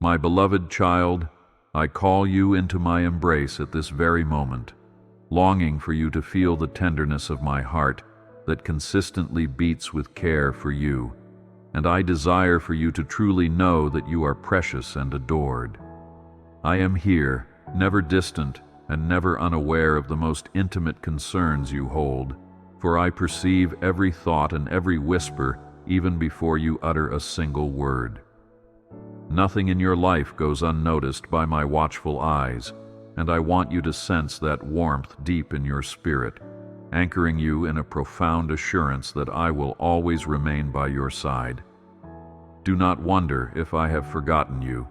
My beloved child, I call you into my embrace at this very moment, longing for you to feel the tenderness of my heart that consistently beats with care for you, and I desire for you to truly know that you are precious and adored. I am here, never distant and never unaware of the most intimate concerns you hold, for I perceive every thought and every whisper even before you utter a single word. Nothing in your life goes unnoticed by my watchful eyes, and I want you to sense that warmth deep in your spirit, anchoring you in a profound assurance that I will always remain by your side. Do not wonder if I have forgotten you,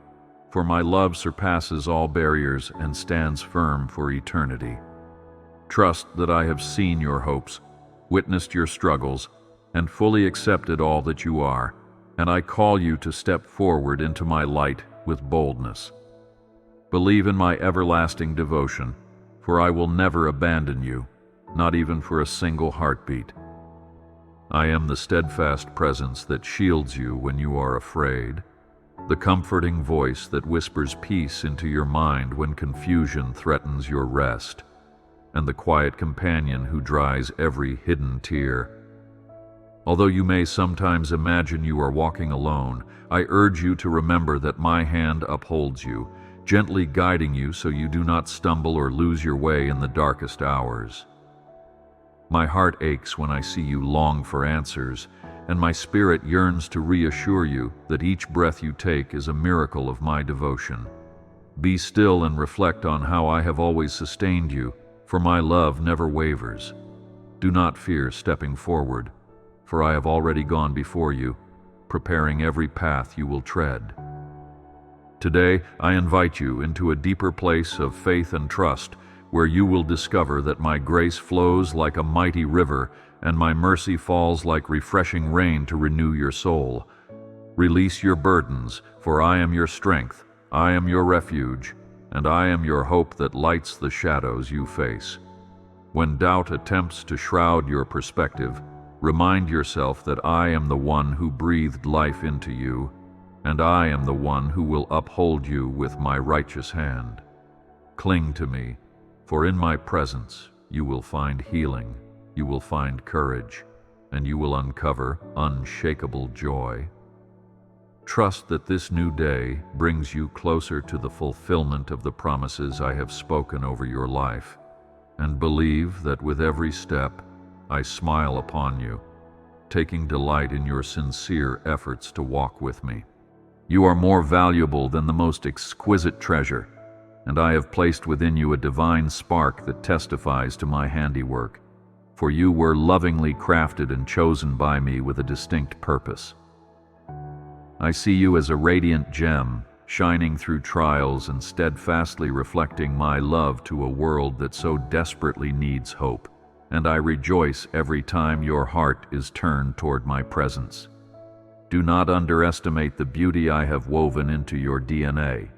for my love surpasses all barriers and stands firm for eternity. Trust that I have seen your hopes, witnessed your struggles, and fully accepted all that you are, and I call you to step forward into my light with boldness. Believe in my everlasting devotion, for I will never abandon you, not even for a single heartbeat. I am the steadfast presence that shields you when you are afraid, the comforting voice that whispers peace into your mind when confusion threatens your rest, and the quiet companion who dries every hidden tear. Although you may sometimes imagine you are walking alone, I urge you to remember that my hand upholds you, gently guiding you so you do not stumble or lose your way in the darkest hours. My heart aches when I see you long for answers, and my spirit yearns to reassure you that each breath you take is a miracle of my devotion. Be still and reflect on how I have always sustained you, for my love never wavers. Do not fear stepping forward, for I have already gone before you, preparing every path you will tread. Today, I invite you into a deeper place of faith and trust, where you will discover that my grace flows like a mighty river, and my mercy falls like refreshing rain to renew your soul. Release your burdens, for I am your strength, I am your refuge, and I am your hope that lights the shadows you face. When doubt attempts to shroud your perspective, remind yourself that I am the one who breathed life into you, and I am the one who will uphold you with my righteous hand. Cling to me, for in my presence you will find healing, you will find courage, and you will uncover unshakable joy. Trust that this new day brings you closer to the fulfillment of the promises I have spoken over your life, and believe that with every step I smile upon you, taking delight in your sincere efforts to walk with me. You are more valuable than the most exquisite treasure, and I have placed within you a divine spark that testifies to my handiwork, for you were lovingly crafted and chosen by me with a distinct purpose. I see you as a radiant gem, shining through trials and steadfastly reflecting my love to a world that so desperately needs hope, and I rejoice every time your heart is turned toward my presence. Do not underestimate the beauty I have woven into your DNA,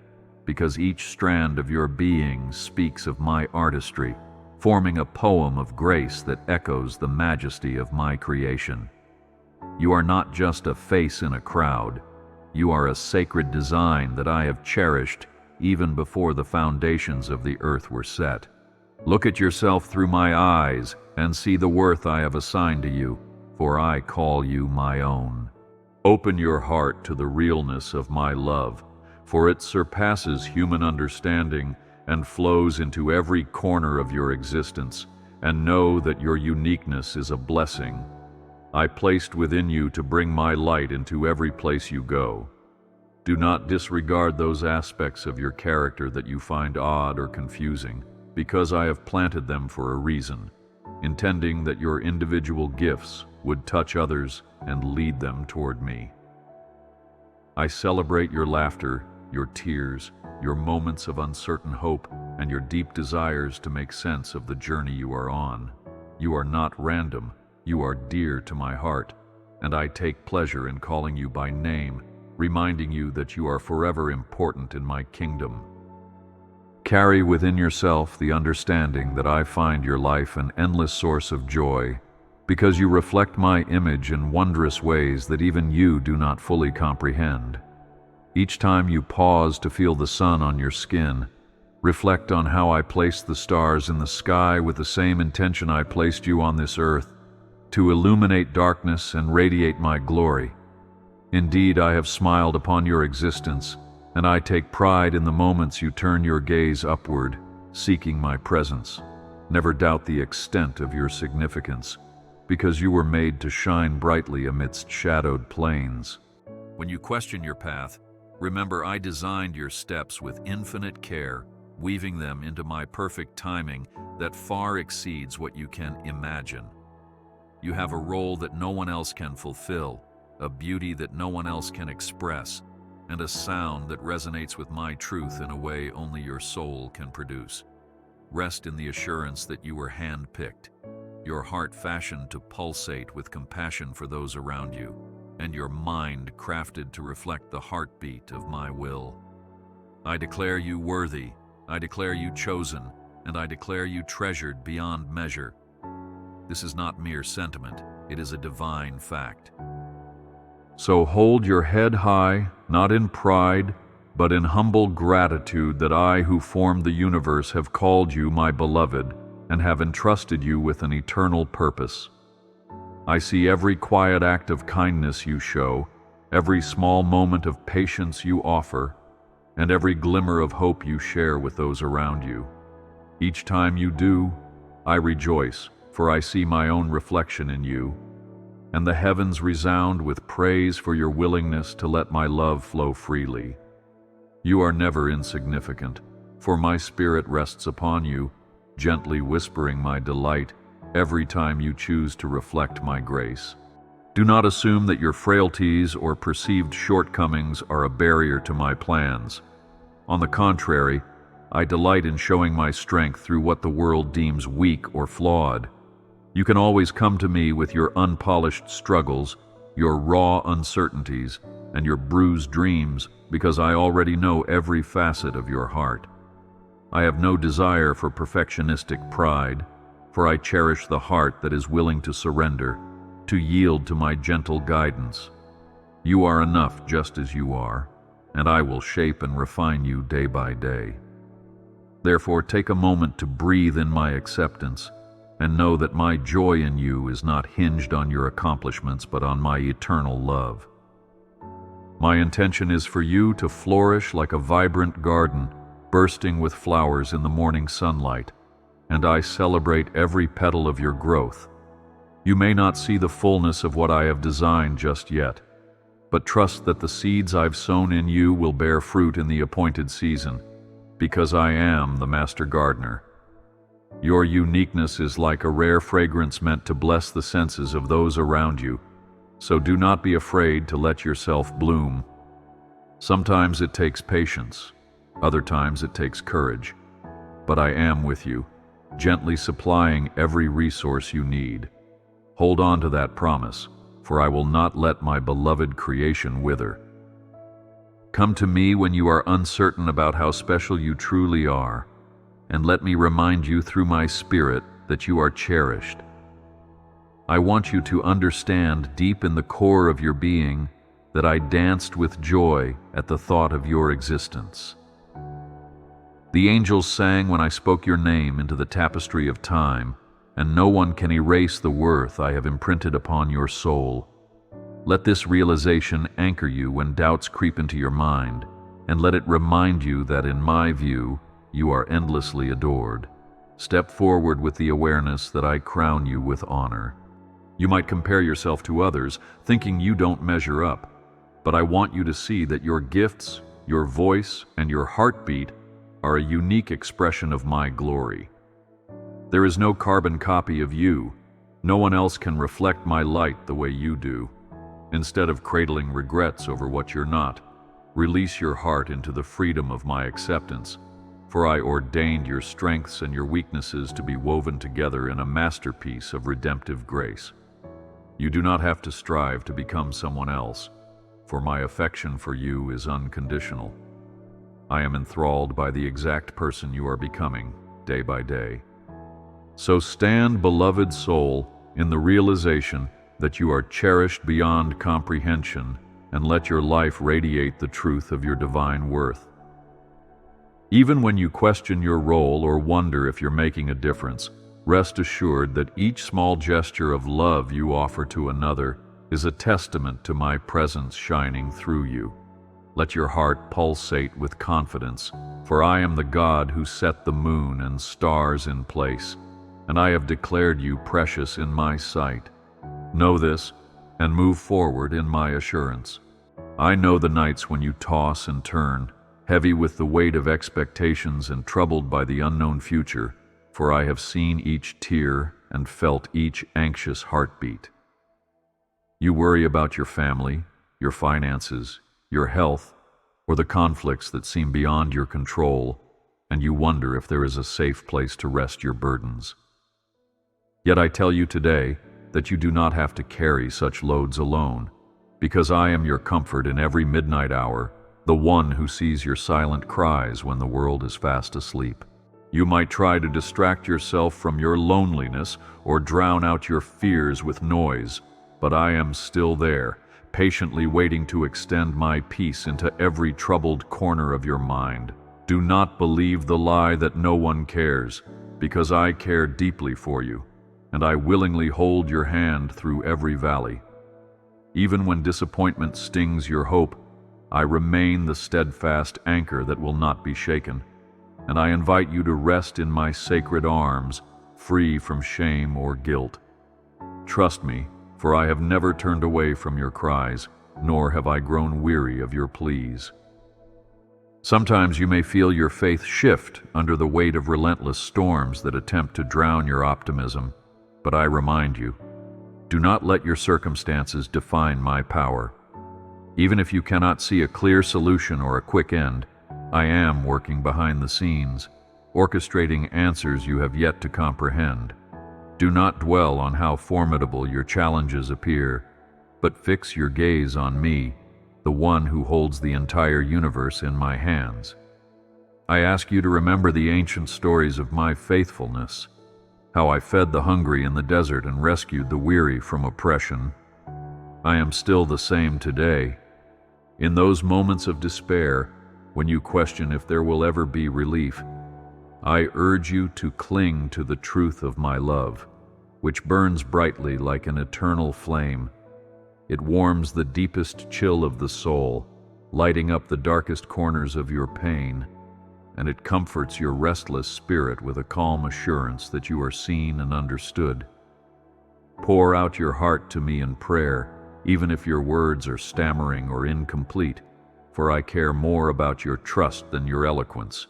because each strand of your being speaks of my artistry, forming a poem of grace that echoes the majesty of my creation. You are not just a face in a crowd. You are a sacred design that I have cherished even before the foundations of the earth were set. Look at yourself through my eyes and see the worth I have assigned to you, for I call you my own. Open your heart to the realness of my love, for it surpasses human understanding and flows into every corner of your existence, and know that your uniqueness is a blessing I placed within you to bring my light into every place you go. Do not disregard those aspects of your character that you find odd or confusing, because I have planted them for a reason, intending that your individual gifts would touch others and lead them toward me. I celebrate your laughter, your tears, your moments of uncertain hope, and your deep desires to make sense of the journey you are on. You are not random. You are dear to my heart, and I take pleasure in calling you by name, reminding you that you are forever important in my kingdom. Carry within yourself the understanding that I find your life an endless source of joy, because you reflect my image in wondrous ways that even you do not fully comprehend. Each time you pause to feel the sun on your skin, reflect on how I placed the stars in the sky with the same intention I placed you on this earth, to illuminate darkness and radiate my glory. Indeed, I have smiled upon your existence, and I take pride in the moments you turn your gaze upward, seeking my presence. Never doubt the extent of your significance, because you were made to shine brightly amidst shadowed plains. When you question your path, remember I designed your steps with infinite care, weaving them into my perfect timing that far exceeds what you can imagine. You have a role that no one else can fulfill, a beauty that no one else can express, and a sound that resonates with my truth in a way only your soul can produce. Rest in the assurance that you were hand-picked, your heart fashioned to pulsate with compassion for those around you, and your mind crafted to reflect the heartbeat of my will. I declare you worthy, I declare you chosen, and I declare you treasured beyond measure. This is not mere sentiment, it is a divine fact. So hold your head high, not in pride, but in humble gratitude that I, who formed the universe, have called you my beloved and have entrusted you with an eternal purpose. I see every quiet act of kindness you show, every small moment of patience you offer, and every glimmer of hope you share with those around you. Each time you do, I rejoice, for I see my own reflection in you, and the heavens resound with praise for your willingness to let my love flow freely. You are never insignificant, for my spirit rests upon you, gently whispering my delight every time you choose to reflect my grace. Do not assume that your frailties or perceived shortcomings are a barrier to my plans. On the contrary, I delight in showing my strength through what the world deems weak or flawed. You can always come to me with your unpolished struggles, your raw uncertainties, and your bruised dreams, because I already know every facet of your heart. I have no desire for perfectionistic pride, for I cherish the heart that is willing to surrender, to yield to my gentle guidance. You are enough just as you are, and I will shape and refine you day by day. Therefore, take a moment to breathe in my acceptance, and know that my joy in you is not hinged on your accomplishments but on my eternal love. My intention is for you to flourish like a vibrant garden, bursting with flowers in the morning sunlight, and I celebrate every petal of your growth. You may not see the fullness of what I have designed just yet, but trust that the seeds I've sown in you will bear fruit in the appointed season, because I am the master gardener. Your uniqueness is like a rare fragrance meant to bless the senses of those around you, so do not be afraid to let yourself bloom. Sometimes it takes patience, other times it takes courage, but I am with you, gently supplying every resource you need. Hold on to that promise, for I will not let my beloved creation wither. Come to me when you are uncertain about how special you truly are, and let me remind you through my Spirit that you are cherished. I want you to understand deep in the core of your being that I danced with joy at the thought of your existence. The angels sang when I spoke your name into the tapestry of time, and no one can erase the worth I have imprinted upon your soul. Let this realization anchor you when doubts creep into your mind, and let it remind you that in my view, you are endlessly adored. Step forward with the awareness that I crown you with honor. You might compare yourself to others, thinking you don't measure up, but I want you to see that your gifts, your voice, and your heartbeat are a unique expression of my glory. There is no carbon copy of you. No one else can reflect my light the way you do. Instead of cradling regrets over what you're not, release your heart into the freedom of my acceptance, for I ordained your strengths and your weaknesses to be woven together in a masterpiece of redemptive grace. You do not have to strive to become someone else, for my affection for you is unconditional. I am enthralled by the exact person you are becoming, day by day. So stand, beloved soul, in the realization that you are cherished beyond comprehension and let your life radiate the truth of your divine worth. Even when you question your role or wonder if you're making a difference, rest assured that each small gesture of love you offer to another is a testament to my presence shining through you. Let your heart pulsate with confidence, for I am the God who set the moon and stars in place, and I have declared you precious in my sight. Know this, and move forward in my assurance. I know the nights when you toss and turn, heavy with the weight of expectations and troubled by the unknown future, for I have seen each tear and felt each anxious heartbeat. You worry about your family, your finances, your health, or the conflicts that seem beyond your control, and you wonder if there is a safe place to rest your burdens. Yet I tell you today that you do not have to carry such loads alone, because I am your comfort in every midnight hour, the one who sees your silent cries when the world is fast asleep. You might try to distract yourself from your loneliness or drown out your fears with noise, but I am still there, patiently waiting to extend my peace into every troubled corner of your mind. Do not believe the lie that no one cares, because I care deeply for you, and I willingly hold your hand through every valley. Even when disappointment stings your hope, I remain the steadfast anchor that will not be shaken, and I invite you to rest in my sacred arms, free from shame or guilt. Trust me, for I have never turned away from your cries, nor have I grown weary of your pleas. Sometimes you may feel your faith shift under the weight of relentless storms that attempt to drown your optimism, but I remind you, do not let your circumstances define my power. Even if you cannot see a clear solution or a quick end, I am working behind the scenes, orchestrating answers you have yet to comprehend. Do not dwell on how formidable your challenges appear, but fix your gaze on me, the one who holds the entire universe in my hands. I ask you to remember the ancient stories of my faithfulness, how I fed the hungry in the desert and rescued the weary from oppression. I am still the same today. In those moments of despair, when you question if there will ever be relief, I urge you to cling to the truth of my love, which burns brightly like an eternal flame. It warms the deepest chill of the soul, lighting up the darkest corners of your pain, and it comforts your restless spirit with a calm assurance that you are seen and understood. Pour out your heart to me in prayer, even if your words are stammering or incomplete, for I care more about your trust than your eloquence.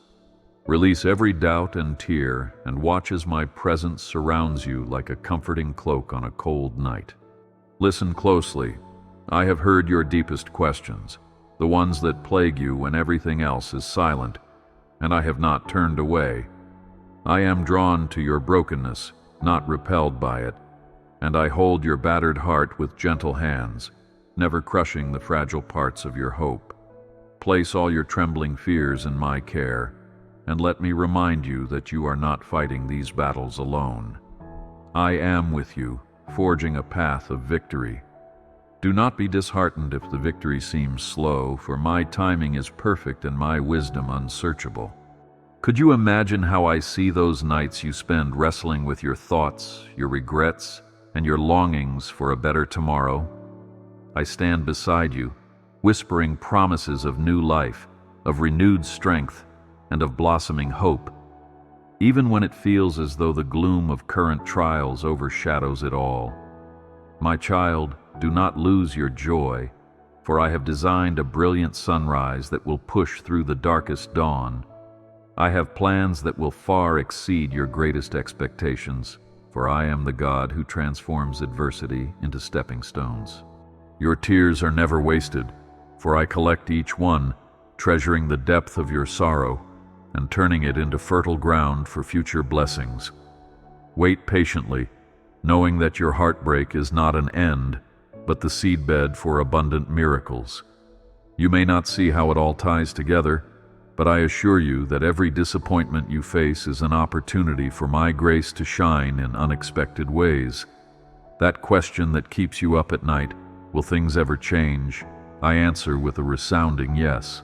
Release every doubt and tear, and watch as my presence surrounds you like a comforting cloak on a cold night. Listen closely. I have heard your deepest questions, the ones that plague you when everything else is silent, and I have not turned away. I am drawn to your brokenness, not repelled by it, and I hold your battered heart with gentle hands, never crushing the fragile parts of your hope. Place all your trembling fears in my care, and let me remind you that you are not fighting these battles alone. I am with you, forging a path of victory. Do not be disheartened if the victory seems slow, for my timing is perfect and my wisdom unsearchable. Could you imagine how I see those nights you spend wrestling with your thoughts, your regrets, and your longings for a better tomorrow? I stand beside you, whispering promises of new life, of renewed strength, and of blossoming hope, even when it feels as though the gloom of current trials overshadows it all. My child, do not lose your joy, for I have designed a brilliant sunrise that will push through the darkest dawn. I have plans that will far exceed your greatest expectations, for I am the God who transforms adversity into stepping stones. Your tears are never wasted, for I collect each one, treasuring the depth of your sorrow and turning it into fertile ground for future blessings. Wait patiently, knowing that your heartbreak is not an end, but the seedbed for abundant miracles. You may not see how it all ties together, but I assure you that every disappointment you face is an opportunity for my grace to shine in unexpected ways. That question that keeps you up at night, will things ever change? I answer with a resounding yes.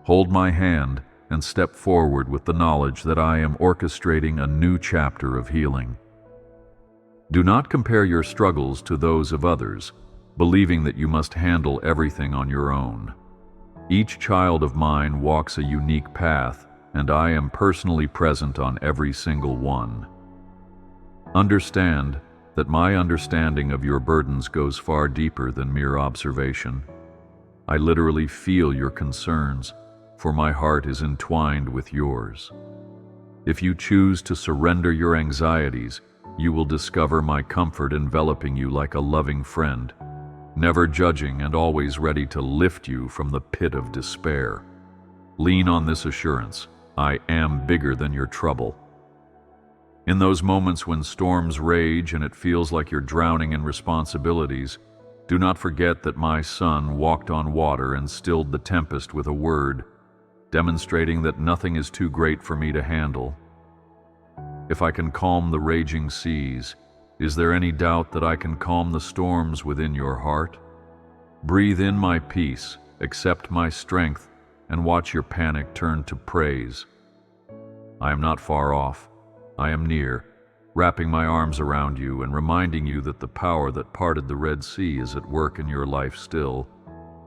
Hold my hand and step forward with the knowledge that I am orchestrating a new chapter of healing. Do not compare your struggles to those of others, believing that you must handle everything on your own. Each child of mine walks a unique path, and I am personally present on every single one. Understand that my understanding of your burdens goes far deeper than mere observation. I literally feel your concerns, for my heart is entwined with yours. If you choose to surrender your anxieties, you will discover my comfort enveloping you like a loving friend, never judging and always ready to lift you from the pit of despair. Lean on this assurance: I am bigger than your trouble. In those moments when storms rage and it feels like you're drowning in responsibilities, do not forget that my Son walked on water and stilled the tempest with a word, demonstrating that nothing is too great for me to handle. If I can calm the raging seas, is there any doubt that I can calm the storms within your heart? Breathe in my peace, accept my strength, and watch your panic turn to praise. I am not far off. I am near, wrapping my arms around you and reminding you that the power that parted the Red Sea is at work in your life still.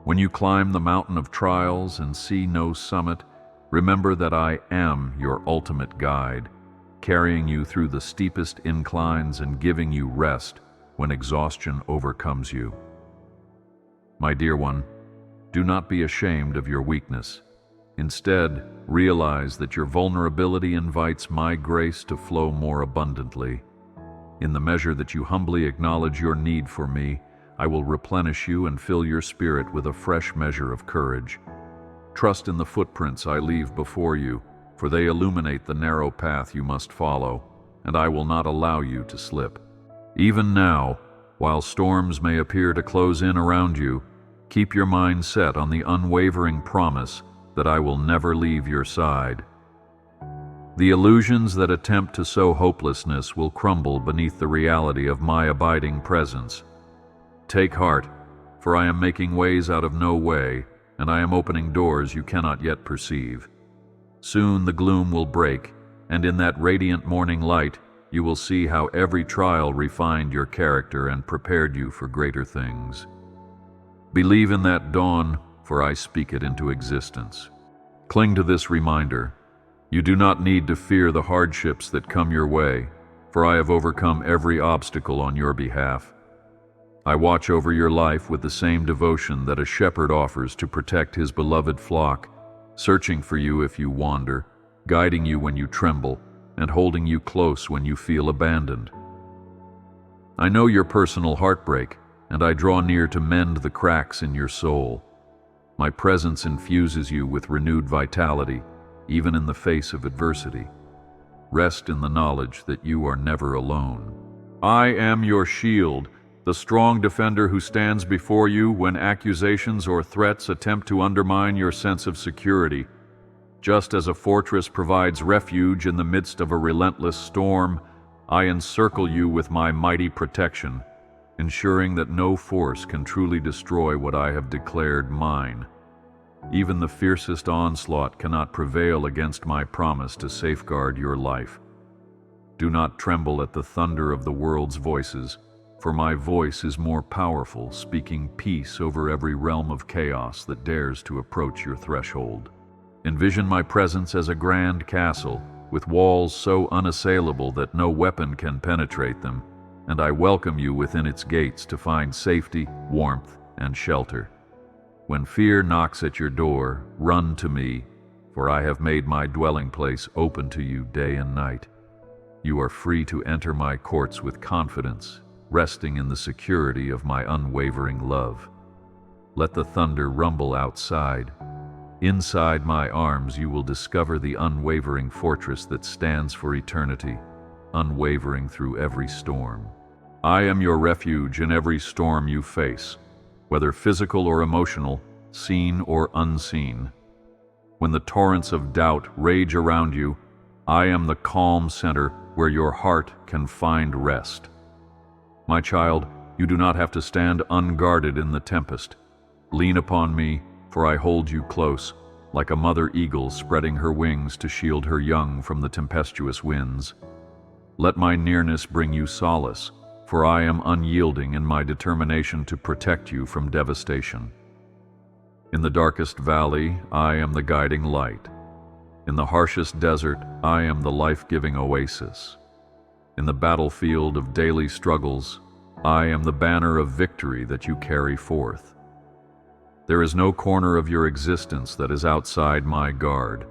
When you climb the mountain of trials and see no summit, remember that I am your ultimate guide, carrying you through the steepest inclines and giving you rest when exhaustion overcomes you. My dear one, do not be ashamed of your weakness. Instead, realize that your vulnerability invites my grace to flow more abundantly. In the measure that you humbly acknowledge your need for me, I will replenish you and fill your spirit with a fresh measure of courage. Trust in the footprints I leave before you, for they illuminate the narrow path you must follow, and I will not allow you to slip. Even now, while storms may appear to close in around you, keep your mind set on the unwavering promise that I will never leave your side. The illusions that attempt to sow hopelessness will crumble beneath the reality of my abiding presence. Take heart, for I am making ways out of no way, and I am opening doors you cannot yet perceive. Soon the gloom will break, and in that radiant morning light, you will see how every trial refined your character and prepared you for greater things. Believe in that dawn, for I speak it into existence. Cling to this reminder: you do not need to fear the hardships that come your way, for I have overcome every obstacle on your behalf. I watch over your life with the same devotion that a shepherd offers to protect his beloved flock, searching for you if you wander, guiding you when you tremble, and holding you close when you feel abandoned. I know your personal heartbreak, and I draw near to mend the cracks in your soul. My presence infuses you with renewed vitality, even in the face of adversity. Rest in the knowledge that you are never alone. I am your shield, the strong defender who stands before you when accusations or threats attempt to undermine your sense of security. Just as a fortress provides refuge in the midst of a relentless storm, I encircle you with my mighty protection, ensuring that no force can truly destroy what I have declared mine. Even the fiercest onslaught cannot prevail against my promise to safeguard your life. Do not tremble at the thunder of the world's voices, for my voice is more powerful, speaking peace over every realm of chaos that dares to approach your threshold. Envision my presence as a grand castle, with walls so unassailable that no weapon can penetrate them, and I welcome you within its gates to find safety, warmth, and shelter. When fear knocks at your door, run to me, for I have made my dwelling place open to you day and night. You are free to enter my courts with confidence, resting in the security of my unwavering love. Let the thunder rumble outside. Inside my arms you will discover the unwavering fortress that stands for eternity, unwavering through every storm. I am your refuge in every storm you face, whether physical or emotional, seen or unseen. When the torrents of doubt rage around you, I am the calm center where your heart can find rest. My child, you do not have to stand unguarded in the tempest. Lean upon me, for I hold you close, like a mother eagle spreading her wings to shield her young from the tempestuous winds. Let my nearness bring you solace, for I am unyielding in my determination to protect you from devastation. In the darkest valley, I am the guiding light. In the harshest desert, I am the life-giving oasis. In the battlefield of daily struggles, I am the banner of victory that you carry forth. There is no corner of your existence that is outside my guard,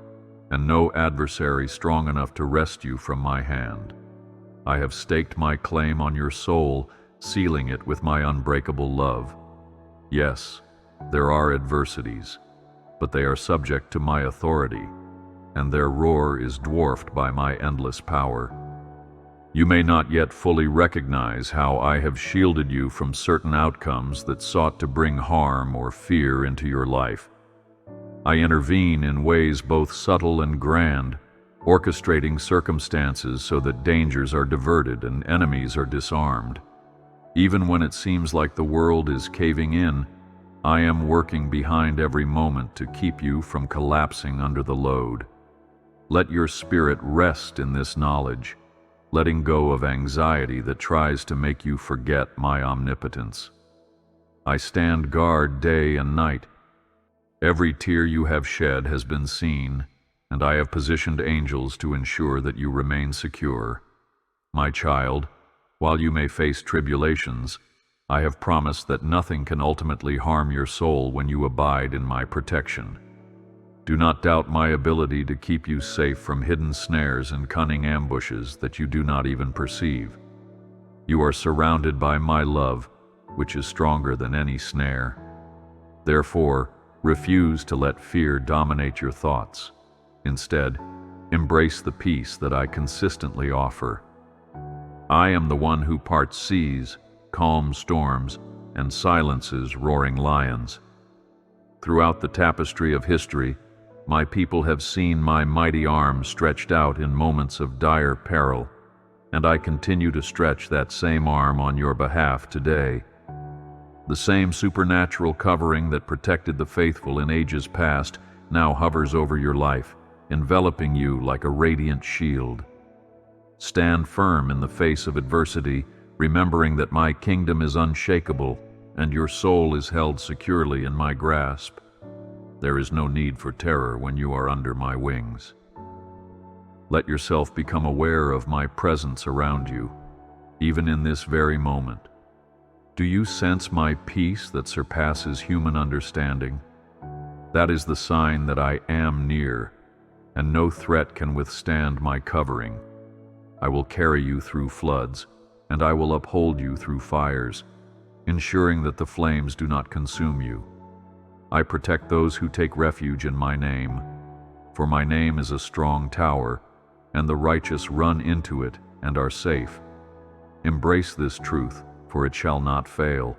and no adversary strong enough to wrest you from my hand. I have staked my claim on your soul, sealing it with my unbreakable love. Yes, there are adversities, but they are subject to my authority, and their roar is dwarfed by my endless power. You may not yet fully recognize how I have shielded you from certain outcomes that sought to bring harm or fear into your life. I intervene in ways both subtle and grand, orchestrating circumstances so that dangers are diverted and enemies are disarmed. Even when it seems like the world is caving in, I am working behind every moment to keep you from collapsing under the load. Let your spirit rest in this knowledge, letting go of anxiety that tries to make you forget my omnipotence. I stand guard day and night. Every tear you have shed has been seen, and I have positioned angels to ensure that you remain secure. My child, while you may face tribulations, I have promised that nothing can ultimately harm your soul when you abide in my protection. Do not doubt my ability to keep you safe from hidden snares and cunning ambushes that you do not even perceive. You are surrounded by my love, which is stronger than any snare. Therefore, refuse to let fear dominate your thoughts. Instead, embrace the peace that I consistently offer. I am the one who parts seas, calms storms, and silences roaring lions. Throughout the tapestry of history, my people have seen my mighty arm stretched out in moments of dire peril, and I continue to stretch that same arm on your behalf today. The same supernatural covering that protected the faithful in ages past now hovers over your life, enveloping you like a radiant shield. Stand firm in the face of adversity, remembering that my kingdom is unshakable and your soul is held securely in my grasp. There is no need for terror when you are under my wings. Let yourself become aware of my presence around you, even in this very moment. Do you sense my peace that surpasses human understanding? That is the sign that I am near, and no threat can withstand my covering. I will carry you through floods, and I will uphold you through fires, ensuring that the flames do not consume you. I protect those who take refuge in my name, for my name is a strong tower, and the righteous run into it and are safe. Embrace this truth, for it shall not fail.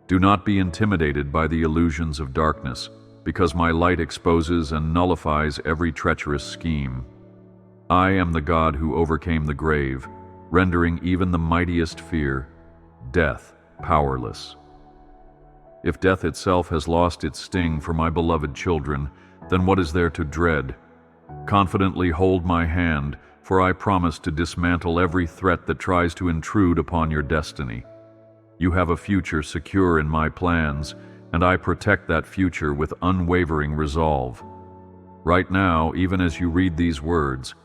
Do not be intimidated by the illusions of darkness, because my light exposes and nullifies every treacherous scheme. I am the God who overcame the grave, rendering even the mightiest fear, death, powerless. If death itself has lost its sting for my beloved children, then what is there to dread? Confidently hold my hand, for I promise to dismantle every threat that tries to intrude upon your destiny. You have a future secure in my plans, and I protect that future with unwavering resolve. Right now, even as you read these words,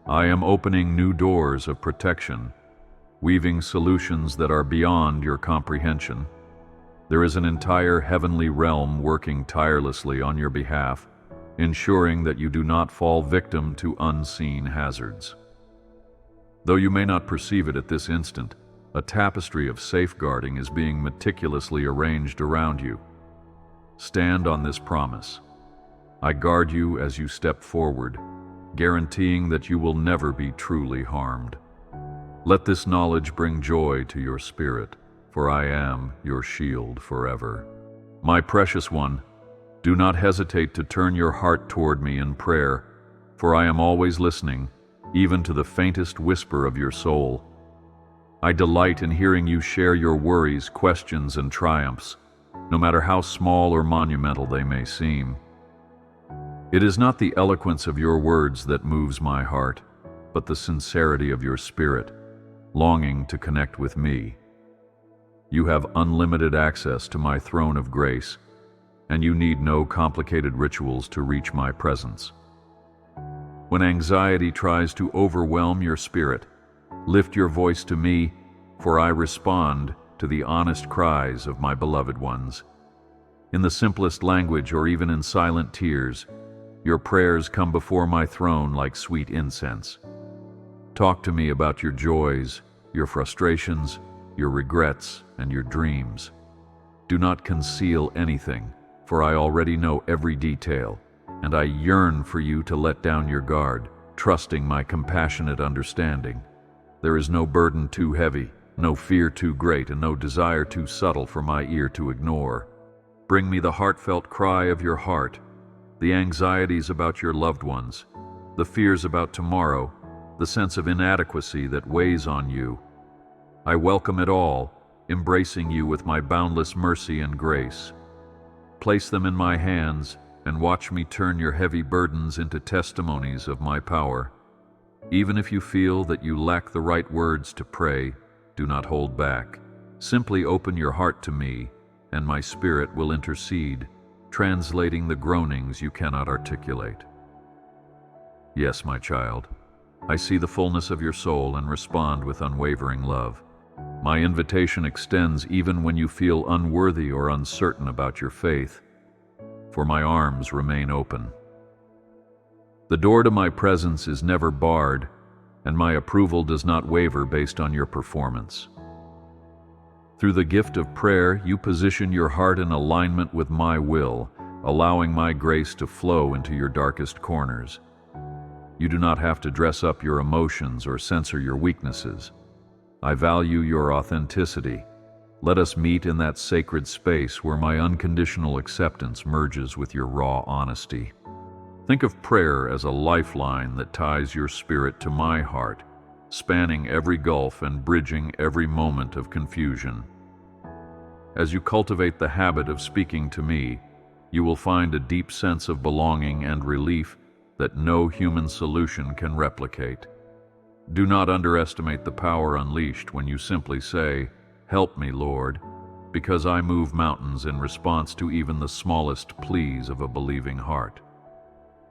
I am opening new doors of protection, weaving solutions that are beyond your comprehension. There is an entire heavenly realm working tirelessly on your behalf, ensuring that you do not fall victim to unseen hazards. Though you may not perceive it at this instant, a tapestry of safeguarding is being meticulously arranged around you. Stand on this promise. I guard you as you step forward, guaranteeing that you will never be truly harmed. Let this knowledge bring joy to your spirit, for I am your shield forever. My precious one, do not hesitate to turn your heart toward me in prayer, for I am always listening, even to the faintest whisper of your soul. I delight in hearing you share your worries, questions, and triumphs. no matter how small or monumental they may seem. It is not the eloquence of your words that moves my heart, but the sincerity of your spirit, longing to connect with me. You have unlimited access to my throne of grace, and you need no complicated rituals to reach my presence. When anxiety tries to overwhelm your spirit, lift your voice to me, for I respond to the honest cries of my beloved ones. In the simplest language or even in silent tears, your prayers come before my throne like sweet incense. Talk to me about your joys, your frustrations, your regrets, and your dreams. Do not conceal anything, for I already know every detail, and I yearn for you to let down your guard, trusting my compassionate understanding. There is no burden too heavy, no fear too great, and no desire too subtle for my ear to ignore. Bring me the heartfelt cry of your heart, the anxieties about your loved ones, the fears about tomorrow, the sense of inadequacy that weighs on you. I welcome it all, embracing you with my boundless mercy and grace. Place them in my hands and watch me turn your heavy burdens into testimonies of my power. Even if you feel that you lack the right words to pray, do not hold back. Simply open your heart to me, and my spirit will intercede, translating the groanings you cannot articulate. Yes, my child, I see the fullness of your soul and respond with unwavering love. My invitation extends even when you feel unworthy or uncertain about your faith, for my arms remain open. The door to my presence is never barred, and my approval does not waver based on your performance. Through the gift of prayer, you position your heart in alignment with my will, allowing my grace to flow into your darkest corners. You do not have to dress up your emotions or censor your weaknesses. I value your authenticity. Let us meet in that sacred space where my unconditional acceptance merges with your raw honesty. Think of prayer as a lifeline that ties your spirit to my heart, spanning every gulf and bridging every moment of confusion. As you cultivate the habit of speaking to me, you will find a deep sense of belonging and relief that no human solution can replicate. Do not underestimate the power unleashed when you simply say, "Help me, Lord," because I move mountains in response to even the smallest pleas of a believing heart.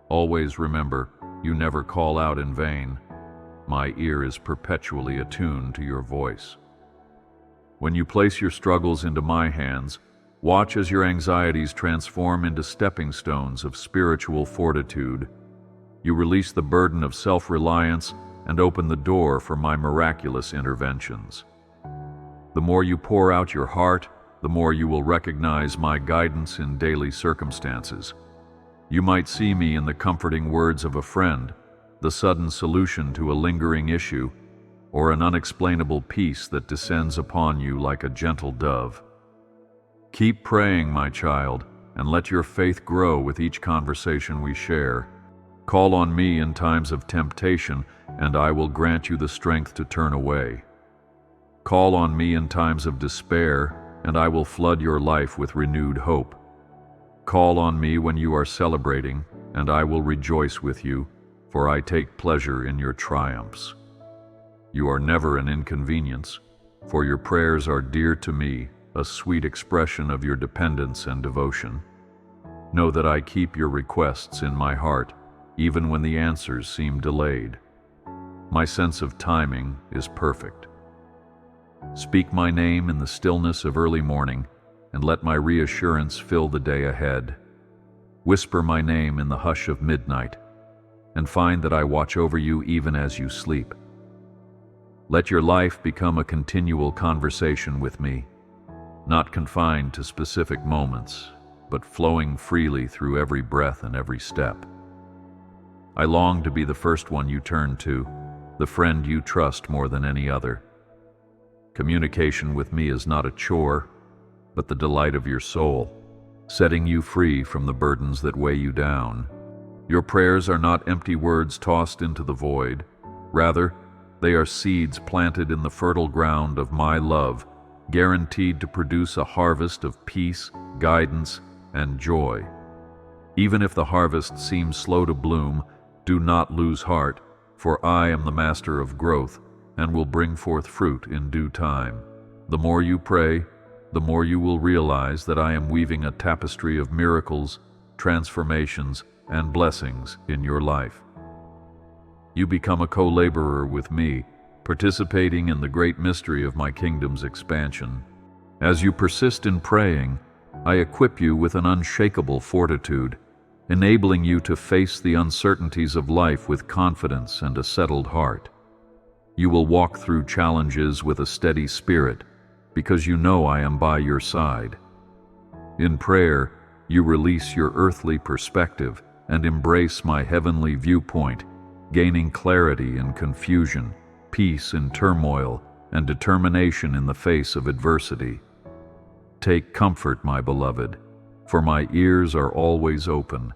Always remember, you never call out in vain. My ear is perpetually attuned to your voice. When you place your struggles into my hands, watch as your anxieties transform into stepping stones of spiritual fortitude. You release the burden of self-reliance and open the door for my miraculous interventions. The more you pour out your heart, the more you will recognize my guidance in daily circumstances. You might see me in the comforting words of a friend, the sudden solution to a lingering issue, or an unexplainable peace that descends upon you like a gentle dove. Keep praying, my child, and let your faith grow with each conversation we share. Call on me in times of temptation, and I will grant you the strength to turn away. Call on me in times of despair, and I will flood your life with renewed hope. Call on me when you are celebrating, and I will rejoice with you, for I take pleasure in your triumphs. You are never an inconvenience, for your prayers are dear to me, a sweet expression of your dependence and devotion. Know that I keep your requests in my heart, even when the answers seem delayed. My sense of timing is perfect. Speak my name in the stillness of early morning, and let my reassurance fill the day ahead. Whisper my name in the hush of midnight, and find that I watch over you even as you sleep. Let your life become a continual conversation with me, not confined to specific moments, but flowing freely through every breath and every step. I long to be the first one you turn to, the friend you trust more than any other. Communication with me is not a chore, but the delight of your soul, setting you free from the burdens that weigh you down. Your prayers are not empty words tossed into the void. Rather, they are seeds planted in the fertile ground of my love, guaranteed to produce a harvest of peace, guidance, and joy. Even if the harvest seems slow to bloom, do not lose heart, for I am the master of growth and will bring forth fruit in due time. The more you pray, the more you will realize that I am weaving a tapestry of miracles, transformations, and blessings in your life. You become a co-laborer with me, participating in the great mystery of my kingdom's expansion. As you persist in praying, I equip you with an unshakable fortitude, enabling you to face the uncertainties of life with confidence and a settled heart. You will walk through challenges with a steady spirit, because you know I am by your side. In prayer, you release your earthly perspective and embrace my heavenly viewpoint, gaining clarity in confusion, peace in turmoil, and determination in the face of adversity. Take comfort, my beloved, for my ears are always open,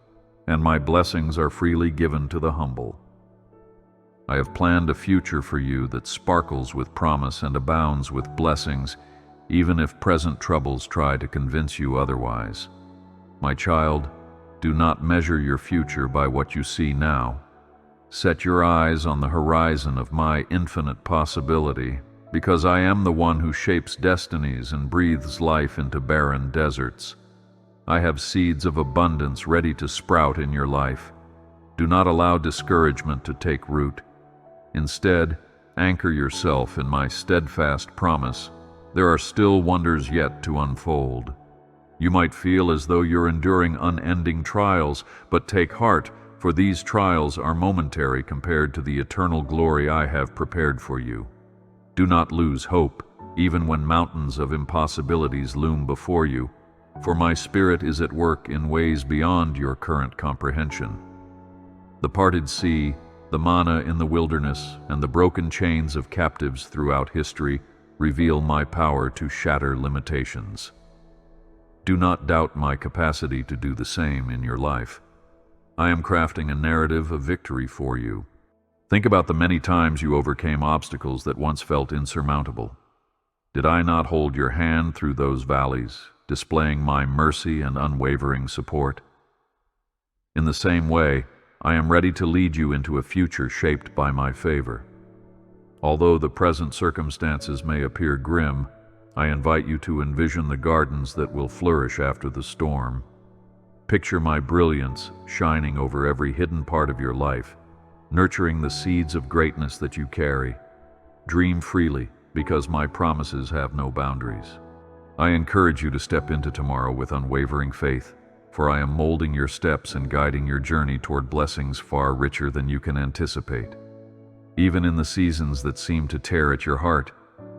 and my blessings are freely given to the humble. I have planned a future for you that sparkles with promise and abounds with blessings, even if present troubles try to convince you otherwise. My child, do not measure your future by what you see now. Set your eyes on the horizon of my infinite possibility, because I am the one who shapes destinies and breathes life into barren deserts. I have seeds of abundance ready to sprout in your life. Do not allow discouragement to take root. Instead, anchor yourself in my steadfast promise. There are still wonders yet to unfold. You might feel as though you're enduring unending trials, but take heart, for these trials are momentary compared to the eternal glory I have prepared for you. Do not lose hope, even when mountains of impossibilities loom before you, for my Spirit is at work in ways beyond your current comprehension. The parted sea, the manna in the wilderness, and the broken chains of captives throughout history reveal my power to shatter limitations. Do not doubt my capacity to do the same in your life. I am crafting a narrative of victory for you. Think about the many times you overcame obstacles that once felt insurmountable. Did I not hold your hand through those valleys, displaying my mercy and unwavering support? In the same way, I am ready to lead you into a future shaped by my favor. Although the present circumstances may appear grim, I invite you to envision the gardens that will flourish after the storm. Picture my brilliance shining over every hidden part of your life, nurturing the seeds of greatness that you carry. Dream freely, because my promises have no boundaries. I encourage you to step into tomorrow with unwavering faith, for I am molding your steps and guiding your journey toward blessings far richer than you can anticipate. Even in the seasons that seem to tear at your heart,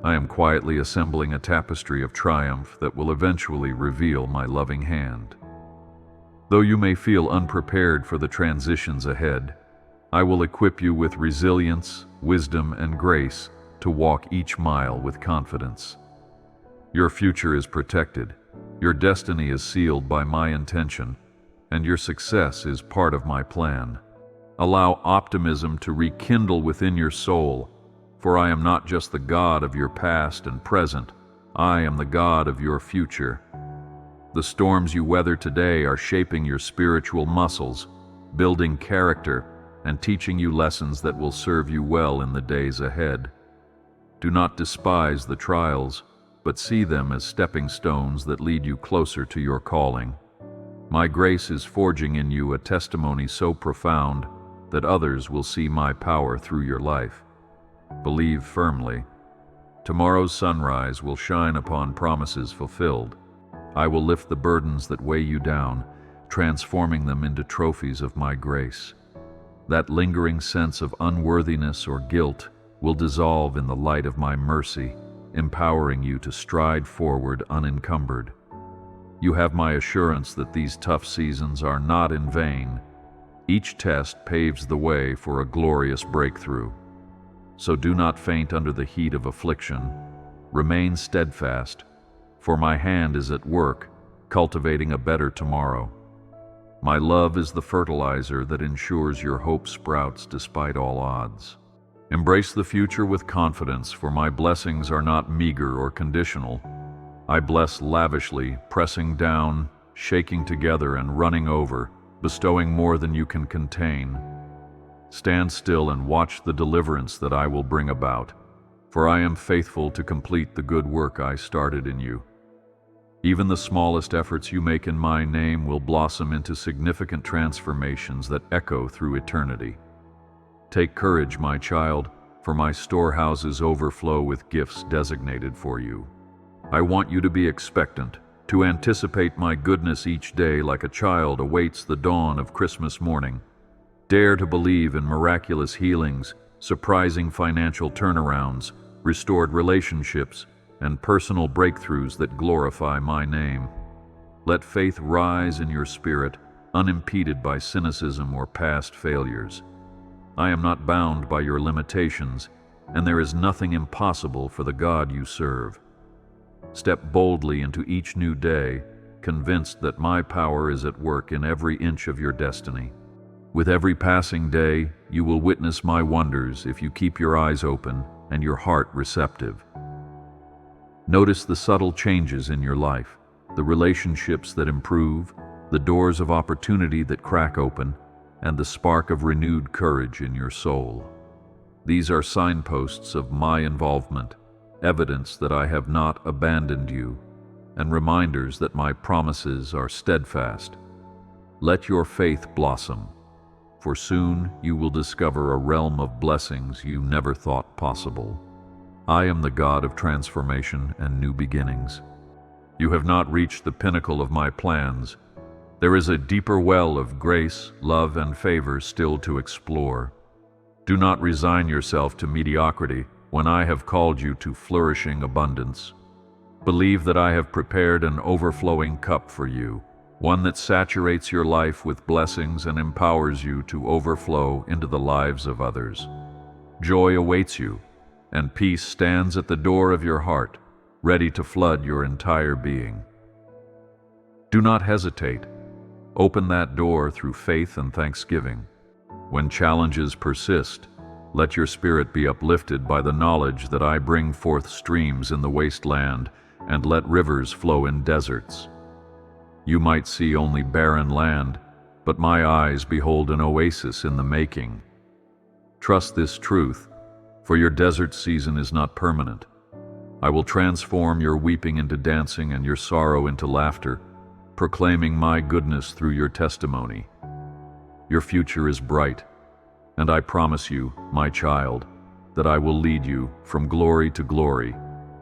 I am quietly assembling a tapestry of triumph that will eventually reveal my loving hand. Though you may feel unprepared for the transitions ahead, I will equip you with resilience, wisdom, and grace to walk each mile with confidence. Your future is protected, your destiny is sealed by my intention, and your success is part of my plan. Allow optimism to rekindle within your soul, for I am not just the God of your past and present, I am the God of your future. The storms you weather today are shaping your spiritual muscles, building character, and teaching you lessons that will serve you well in the days ahead. Do not despise the trials, but see them as stepping stones that lead you closer to your calling. My grace is forging in you a testimony so profound that others will see my power through your life. Believe firmly. Tomorrow's sunrise will shine upon promises fulfilled. I will lift the burdens that weigh you down, transforming them into trophies of my grace. That lingering sense of unworthiness or guilt will dissolve in the light of my mercy, empowering you to stride forward unencumbered. You have my assurance that these tough seasons are not in vain. Each test paves the way for a glorious breakthrough. So do not faint under the heat of affliction. Remain steadfast, for my hand is at work, cultivating a better tomorrow. My love is the fertilizer that ensures your hope sprouts despite all odds. Embrace the future with confidence, for my blessings are not meager or conditional. I bless lavishly, pressing down, shaking together, and running over, bestowing more than you can contain. Stand still and watch the deliverance that I will bring about, for I am faithful to complete the good work I started in you. Even the smallest efforts you make in my name will blossom into significant transformations that echo through eternity. Take courage, my child, for my storehouses overflow with gifts designated for you. I want you to be expectant, to anticipate my goodness each day like a child awaits the dawn of Christmas morning. Dare to believe in miraculous healings, surprising financial turnarounds, restored relationships, and personal breakthroughs that glorify my name. Let faith rise in your spirit, unimpeded by cynicism or past failures. I am not bound by your limitations, and there is nothing impossible for the God you serve. Step boldly into each new day, convinced that my power is at work in every inch of your destiny. With every passing day, you will witness my wonders if you keep your eyes open and your heart receptive. Notice the subtle changes in your life, the relationships that improve, the doors of opportunity that crack open, and the spark of renewed courage in your soul. These are signposts of my involvement, evidence that I have not abandoned you, and reminders that my promises are steadfast. Let your faith blossom, for soon you will discover a realm of blessings you never thought possible. I am the God of transformation and new beginnings. You have not reached the pinnacle of my plans. There is a deeper well of grace, love, and favor still to explore. Do not resign yourself to mediocrity when I have called you to flourishing abundance. Believe that I have prepared an overflowing cup for you, one that saturates your life with blessings and empowers you to overflow into the lives of others. Joy awaits you, and peace stands at the door of your heart, ready to flood your entire being. Do not hesitate. Open that door through faith and thanksgiving. When challenges persist, let your spirit be uplifted by the knowledge that I bring forth streams in the wasteland and let rivers flow in deserts. You might see only barren land, but my eyes behold an oasis in the making. Trust this truth, for your desert season is not permanent. I will transform your weeping into dancing and your sorrow into laughter, proclaiming my goodness through your testimony. Your future is bright, and I promise you, my child, that I will lead you from glory to glory,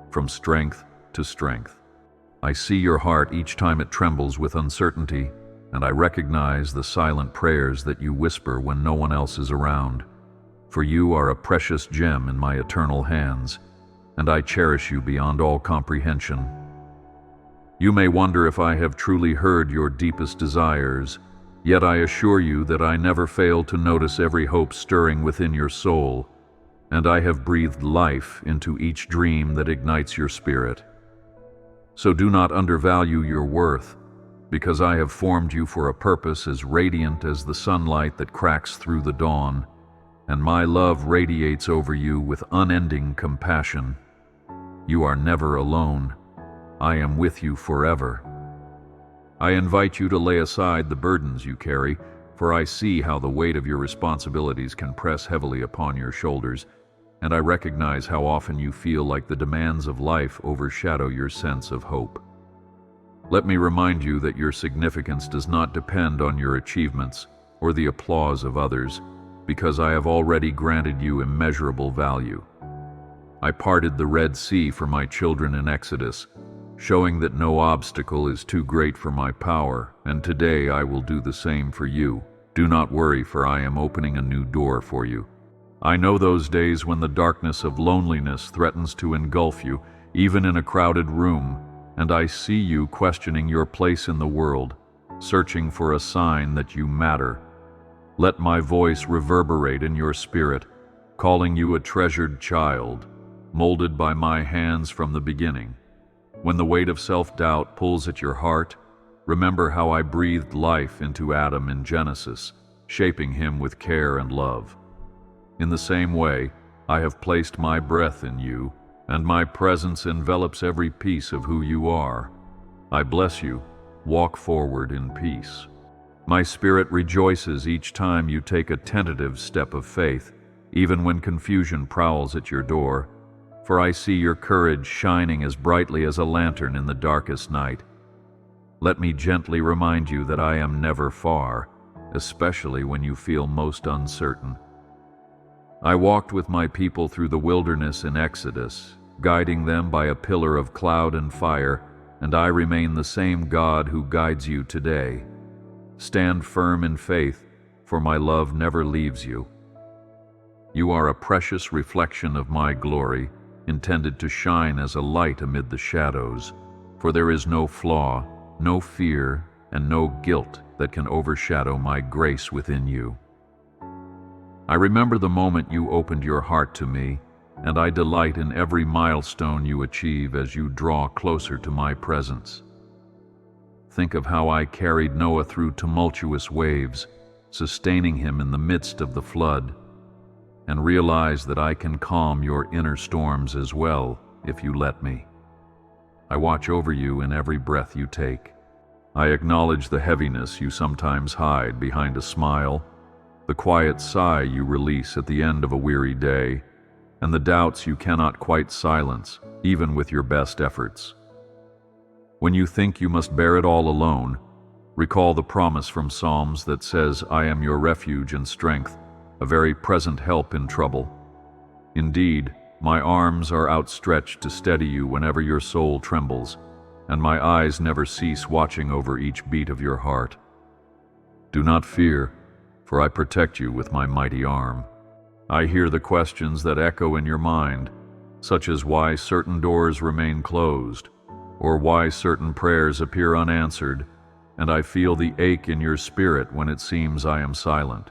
from strength to strength. I see your heart each time it trembles with uncertainty, and I recognize the silent prayers that you whisper when no one else is around. For you are a precious gem in my eternal hands, and I cherish you beyond all comprehension. You may wonder if I have truly heard your deepest desires, yet I assure you that I never fail to notice every hope stirring within your soul, and I have breathed life into each dream that ignites your spirit. So do not undervalue your worth, because I have formed you for a purpose as radiant as the sunlight that cracks through the dawn, and my love radiates over you with unending compassion. You are never alone. I am with you forever. I invite you to lay aside the burdens you carry, for I see how the weight of your responsibilities can press heavily upon your shoulders, and I recognize how often you feel like the demands of life overshadow your sense of hope. Let me remind you that your significance does not depend on your achievements or the applause of others, because I have already granted you immeasurable value. I parted the Red Sea for my children in Exodus, showing that no obstacle is too great for my power, and today I will do the same for you. Do not worry, for I am opening a new door for you. I know those days when the darkness of loneliness threatens to engulf you, even in a crowded room, and I see you questioning your place in the world, searching for a sign that you matter. Let my voice reverberate in your spirit, calling you a treasured child, molded by my hands from the beginning. When the weight of self-doubt pulls at your heart, remember how I breathed life into Adam in Genesis, shaping him with care and love. In the same way, I have placed my breath in you, and my presence envelops every piece of who you are. I bless you. Walk forward in peace. My spirit rejoices each time you take a tentative step of faith, even when confusion prowls at your door, for I see your courage shining as brightly as a lantern in the darkest night. Let me gently remind you that I am never far, especially when you feel most uncertain. I walked with my people through the wilderness in Exodus, guiding them by a pillar of cloud and fire, and I remain the same God who guides you today. Stand firm in faith, for my love never leaves you. You are a precious reflection of my glory, intended to shine as a light amid the shadows, for there is no flaw, no fear, and no guilt that can overshadow my grace within you. I remember the moment you opened your heart to me, and I delight in every milestone you achieve as you draw closer to my presence. Think of how I carried Noah through tumultuous waves, sustaining him in the midst of the flood, and realize that I can calm your inner storms as well if you let me. I watch over you in every breath you take. I acknowledge the heaviness you sometimes hide behind a smile, the quiet sigh you release at the end of a weary day, and the doubts you cannot quite silence, even with your best efforts. When you think you must bear it all alone, recall the promise from Psalms that says, "I am your refuge and strength, a very present help in trouble." Indeed, my arms are outstretched to steady you whenever your soul trembles, and my eyes never cease watching over each beat of your heart. Do not fear, for I protect you with my mighty arm. I hear the questions that echo in your mind, such as why certain doors remain closed, or why certain prayers appear unanswered, and I feel the ache in your spirit when it seems I am silent.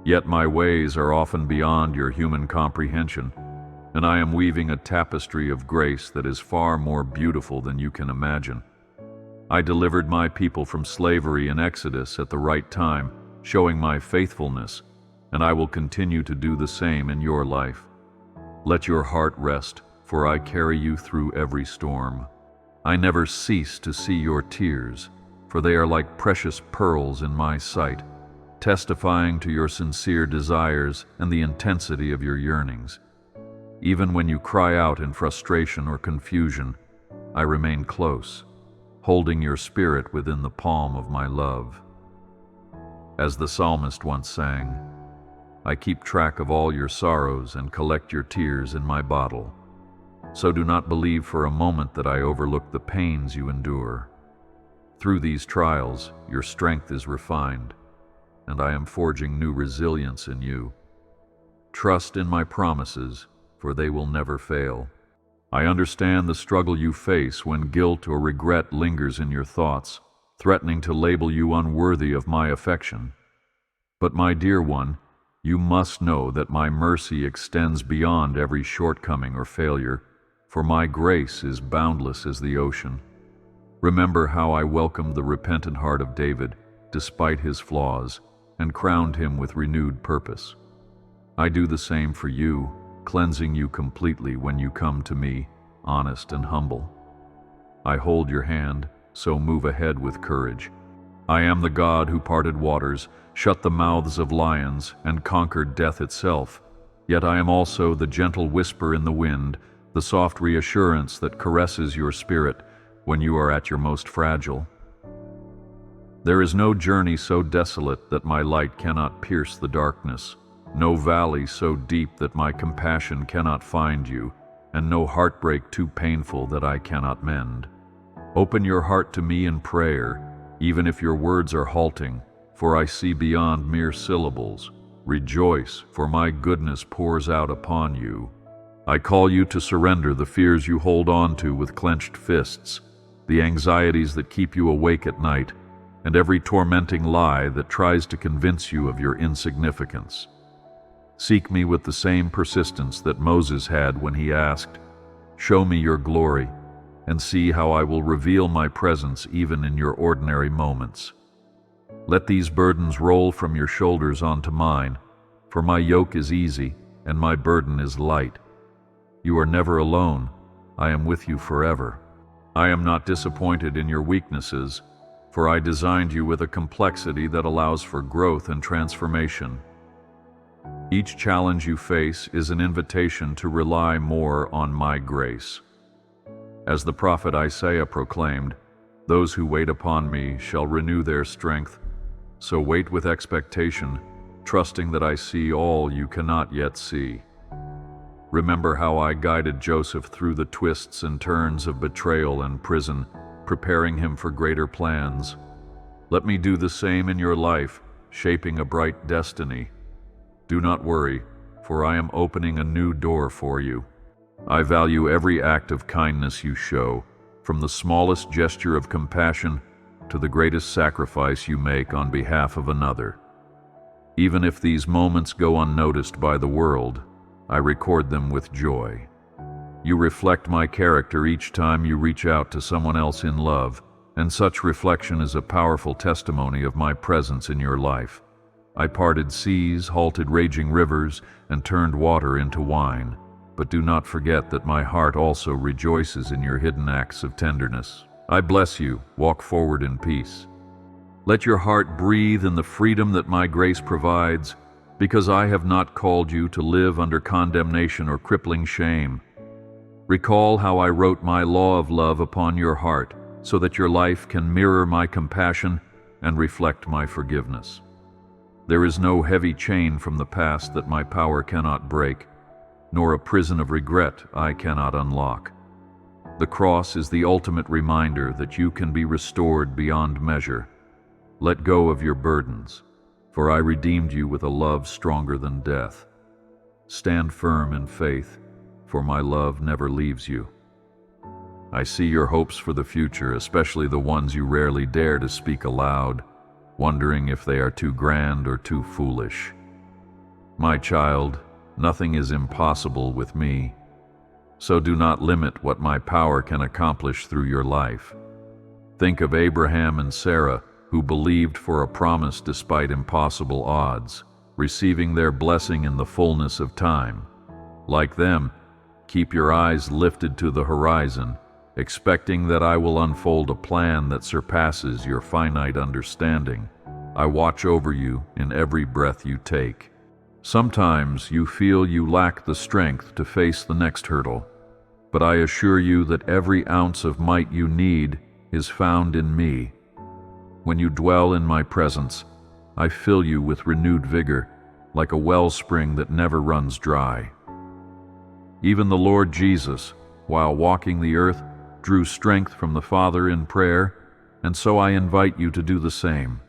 Yet my ways are often beyond your human comprehension, and I am weaving a tapestry of grace that is far more beautiful than you can imagine. I delivered my people from slavery in Exodus at the right time, showing my faithfulness, and I will continue to do the same in your life. Let your heart rest, for I carry you through every storm. I never cease to see your tears, for they are like precious pearls in my sight, testifying to your sincere desires and the intensity of your yearnings. Even when you cry out in frustration or confusion, I remain close, holding your spirit within the palm of my love. As the psalmist once sang, I keep track of all your sorrows and collect your tears in my bottle. So do not believe for a moment that I overlook the pains you endure. Through these trials, your strength is refined, and I am forging new resilience in you. Trust in my promises, for they will never fail. I understand the struggle you face when guilt or regret lingers in your thoughts, threatening to label you unworthy of my affection. But my dear one, you must know that my mercy extends beyond every shortcoming or failure, for my grace is boundless as the ocean. Remember how I welcomed the repentant heart of David, despite his flaws, and crowned him with renewed purpose. I do the same for you, cleansing you completely when you come to me, honest and humble. I hold your hand, so move ahead with courage. I am the God who parted waters, shut the mouths of lions, and conquered death itself. Yet I am also the gentle whisper in the wind, the soft reassurance that caresses your spirit when you are at your most fragile. There is no journey so desolate that my light cannot pierce the darkness, no valley so deep that my compassion cannot find you, and no heartbreak too painful that I cannot mend. Open your heart to me in prayer, even if your words are halting, for I see beyond mere syllables. Rejoice, for my goodness pours out upon you. I call you to surrender the fears you hold on to with clenched fists, the anxieties that keep you awake at night, and every tormenting lie that tries to convince you of your insignificance. Seek me with the same persistence that Moses had when he asked, "Show me your glory, and see how I will reveal my presence even in your ordinary moments." Let these burdens roll from your shoulders onto mine, for my yoke is easy and my burden is light. You are never alone. I am with you forever. I am not disappointed in your weaknesses, for I designed you with a complexity that allows for growth and transformation. Each challenge you face is an invitation to rely more on my grace. As the prophet Isaiah proclaimed, "Those who wait upon me shall renew their strength." So wait with expectation, trusting that I see all you cannot yet see. Remember how I guided Joseph through the twists and turns of betrayal and prison, preparing him for greater plans. Let me do the same in your life, shaping a bright destiny. Do not worry, for I am opening a new door for you. I value every act of kindness you show, from the smallest gesture of compassion to the greatest sacrifice you make on behalf of another. Even if these moments go unnoticed by the world, I record them with joy. You reflect my character each time you reach out to someone else in love, and such reflection is a powerful testimony of my presence in your life. I parted seas, halted raging rivers, and turned water into wine. But do not forget that my heart also rejoices in your hidden acts of tenderness. I bless you. Walk forward in peace. Let your heart breathe in the freedom that my grace provides, because I have not called you to live under condemnation or crippling shame. Recall how I wrote my law of love upon your heart, so that your life can mirror my compassion and reflect my forgiveness. There is no heavy chain from the past that my power cannot break, nor a prison of regret I cannot unlock. The cross is the ultimate reminder that you can be restored beyond measure. Let go of your burdens, for I redeemed you with a love stronger than death. Stand firm in faith, for my love never leaves you. I see your hopes for the future, especially the ones you rarely dare to speak aloud, wondering if they are too grand or too foolish. My child, nothing is impossible with me, so do not limit what my power can accomplish through your life. Think of Abraham and Sarah, who believed for a promise despite impossible odds, receiving their blessing in the fullness of time. Like them, keep your eyes lifted to the horizon, expecting that I will unfold a plan that surpasses your finite understanding. I watch over you in every breath you take. Sometimes you feel you lack the strength to face the next hurdle, but I assure you that every ounce of might you need is found in me. When you dwell in my presence, I fill you with renewed vigor, like a wellspring that never runs dry. Even the Lord Jesus, while walking the earth, drew strength from the Father in prayer, and so I invite you to do the same.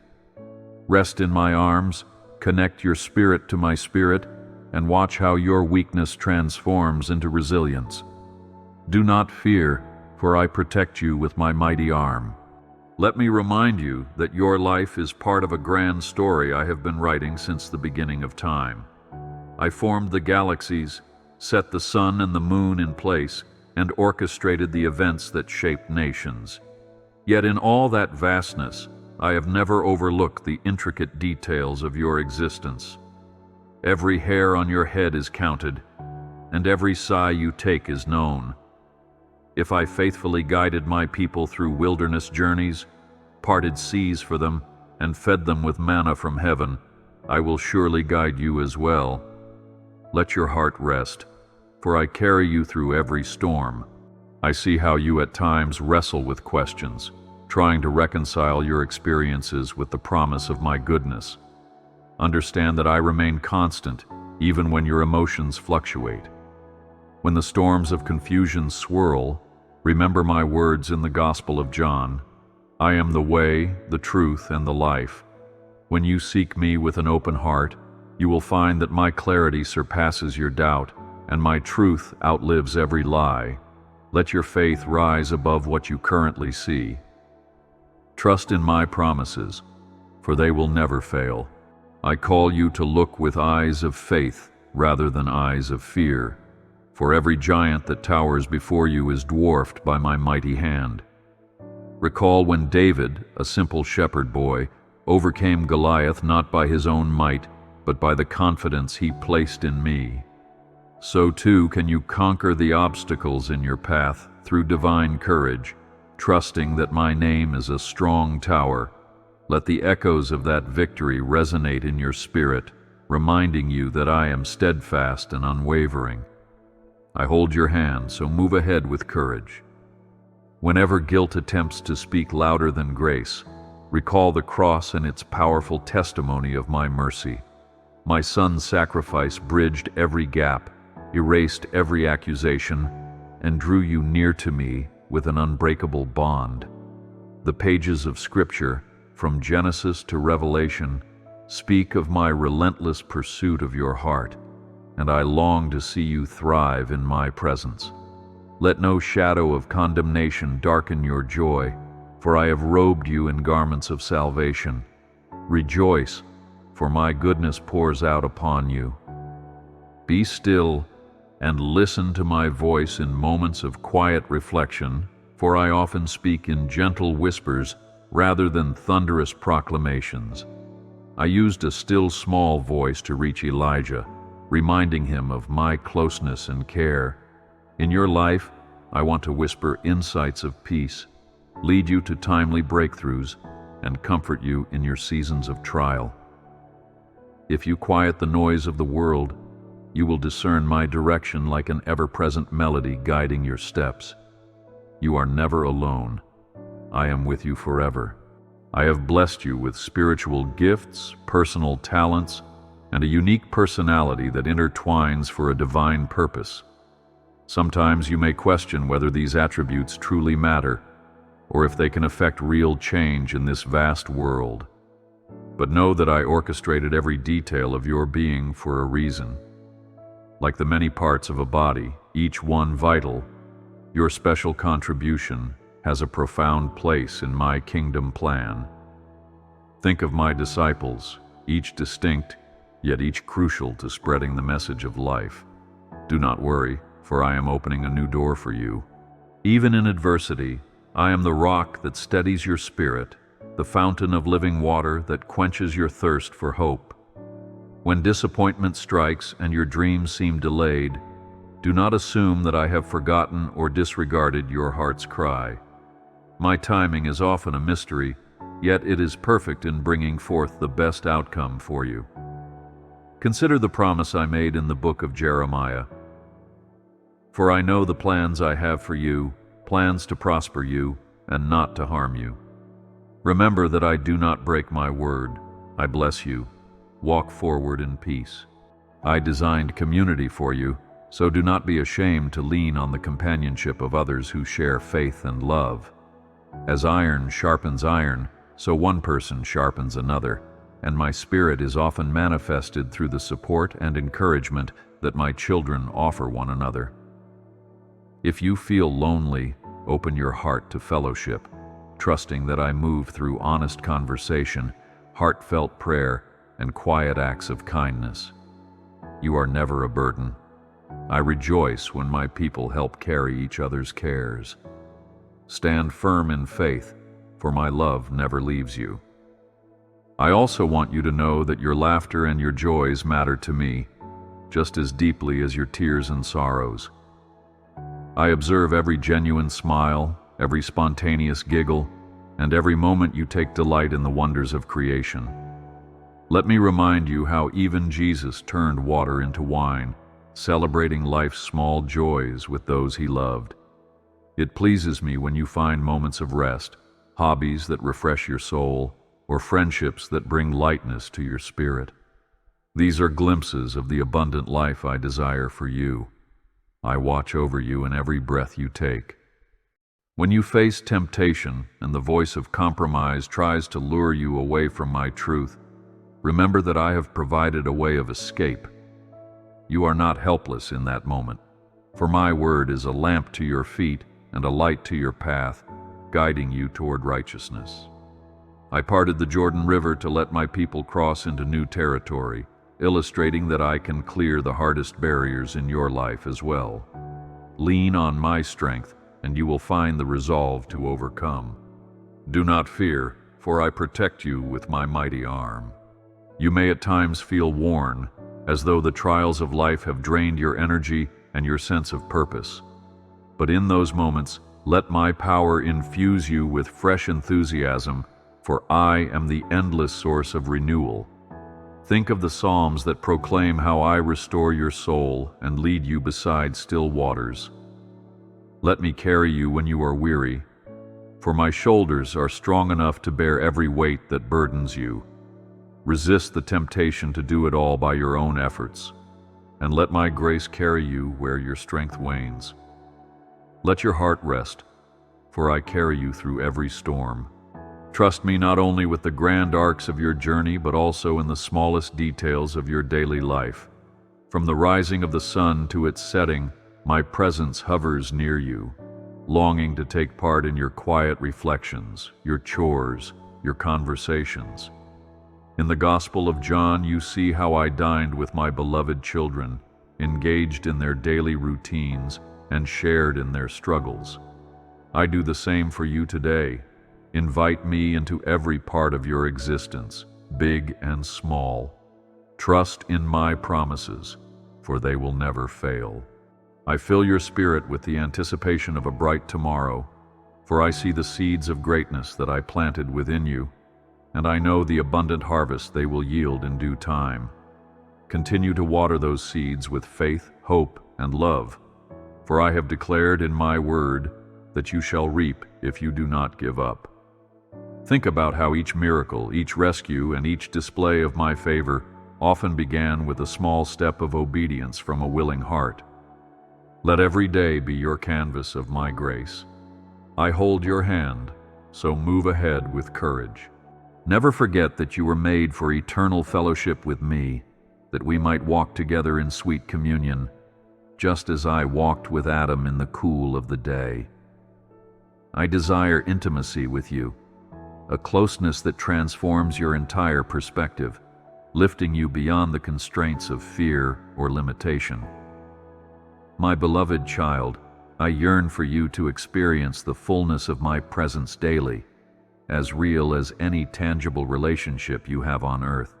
Rest in my arms, connect your spirit to my spirit, and watch how your weakness transforms into resilience. Do not fear, for I protect you with my mighty arm. Let me remind you that your life is part of a grand story I have been writing since the beginning of time. I formed the galaxies, set the sun and the moon in place, and orchestrated the events that shaped nations. Yet in all that vastness, I have never overlooked the intricate details of your existence. Every hair on your head is counted, and every sigh you take is known. If I faithfully guided my people through wilderness journeys, parted seas for them, and fed them with manna from heaven, I will surely guide you as well. Let your heart rest, for I carry you through every storm. I see how you at times wrestle with questions, trying to reconcile your experiences with the promise of my goodness. Understand that I remain constant, even when your emotions fluctuate. When the storms of confusion swirl, remember my words in the Gospel of John. I am the way, the truth, and the life. When you seek me with an open heart, you will find that my clarity surpasses your doubt, and my truth outlives every lie. Let your faith rise above what you currently see. Trust in my promises, for they will never fail. I call you to look with eyes of faith rather than eyes of fear, for every giant that towers before you is dwarfed by my mighty hand. Recall when David, a simple shepherd boy, overcame Goliath not by his own might, but by the confidence he placed in me. so too can you conquer the obstacles in your path through divine courage, trusting that my name is a strong tower. Let the echoes of that victory resonate in your spirit, reminding you that I am steadfast and unwavering. I hold your hand, so move ahead with courage. Whenever guilt attempts to speak louder than grace, recall the cross and its powerful testimony of my mercy. My son's sacrifice bridged every gap, erased every accusation, and drew you near to me with an unbreakable bond. The pages of Scripture, from Genesis to Revelation, speak of my relentless pursuit of your heart, and I long to see you thrive in my presence. Let no shadow of condemnation darken your joy, for I have robed you in garments of salvation. Rejoice, for my goodness pours out upon you. Be still and listen to my voice in moments of quiet reflection, for I often speak in gentle whispers rather than thunderous proclamations. I used a still small voice to reach Elijah, reminding him of my closeness and care. In your life, I want to whisper insights of peace, lead you to timely breakthroughs, and comfort you in your seasons of trial. If you quiet the noise of the world, you will discern my direction like an ever-present melody guiding your steps. You are never alone. I am with you forever. I have blessed you with spiritual gifts, personal talents, and a unique personality that intertwines for a divine purpose. Sometimes you may question whether these attributes truly matter, or if they can affect real change in this vast world. But know that I orchestrated every detail of your being for a reason. Like the many parts of a body, each one vital, your special contribution has a profound place in my kingdom plan. Think of my disciples, each distinct, yet each crucial to spreading the message of life. Do not worry, for I am opening a new door for you. Even in adversity, I am the rock that steadies your spirit, the fountain of living water that quenches your thirst for hope. When disappointment strikes and your dreams seem delayed, do not assume that I have forgotten or disregarded your heart's cry. My timing is often a mystery, yet it is perfect in bringing forth the best outcome for you. Consider the promise I made in the book of Jeremiah. For I know the plans I have for you, plans to prosper you and not to harm you. Remember that I do not break my word. I bless you. Walk forward in peace. I designed community for you, so do not be ashamed to lean on the companionship of others who share faith and love. As iron sharpens iron, so one person sharpens another, and my spirit is often manifested through the support and encouragement that my children offer one another. If you feel lonely, open your heart to fellowship, trusting that I move through honest conversation, heartfelt prayer, and quiet acts of kindness. You are never a burden. I rejoice when my people help carry each other's cares. Stand firm in faith, for my love never leaves you. I also want you to know that your laughter and your joys matter to me, just as deeply as your tears and sorrows. I observe every genuine smile, every spontaneous giggle, and every moment you take delight in the wonders of creation. Let me remind you how even Jesus turned water into wine, celebrating life's small joys with those he loved. It pleases me when you find moments of rest, hobbies that refresh your soul, or friendships that bring lightness to your spirit. These are glimpses of the abundant life I desire for you. I watch over you in every breath you take. When you face temptation and the voice of compromise tries to lure you away from my truth, remember that I have provided a way of escape. You are not helpless in that moment, for my word is a lamp to your feet and a light to your path, guiding you toward righteousness. I parted the Jordan River to let my people cross into new territory, illustrating that I can clear the hardest barriers in your life as well. Lean on my strength, and you will find the resolve to overcome. Do not fear, for I protect you with my mighty arm. You may at times feel worn, as though the trials of life have drained your energy and your sense of purpose. But in those moments, let my power infuse you with fresh enthusiasm, for I am the endless source of renewal. Think of the Psalms that proclaim how I restore your soul and lead you beside still waters. Let me carry you when you are weary, for my shoulders are strong enough to bear every weight that burdens you. Resist the temptation to do it all by your own efforts, and let my grace carry you where your strength wanes. Let your heart rest, for I carry you through every storm. Trust me not only with the grand arcs of your journey, but also in the smallest details of your daily life. From the rising of the sun to its setting, my presence hovers near you, longing to take part in your quiet reflections, your chores, your conversations. In the Gospel of John, you see how I dined with my beloved children, engaged in their daily routines and shared in their struggles. I do the same for you today. Invite me into every part of your existence, big and small. Trust in my promises, for they will never fail. I fill your spirit with the anticipation of a bright tomorrow, for I see the seeds of greatness that I planted within you, and I know the abundant harvest they will yield in due time. Continue to water those seeds with faith, hope, and love, for I have declared in my word that you shall reap if you do not give up. Think about how each miracle, each rescue, and each display of my favor often began with a small step of obedience from a willing heart. Let every day be your canvas of my grace. I hold your hand, so move ahead with courage. Never forget that you were made for eternal fellowship with me, that we might walk together in sweet communion, just as I walked with Adam in the cool of the day. I desire intimacy with you, a closeness that transforms your entire perspective, lifting you beyond the constraints of fear or limitation. My beloved child, I yearn for you to experience the fullness of my presence daily, as real as any tangible relationship you have on earth.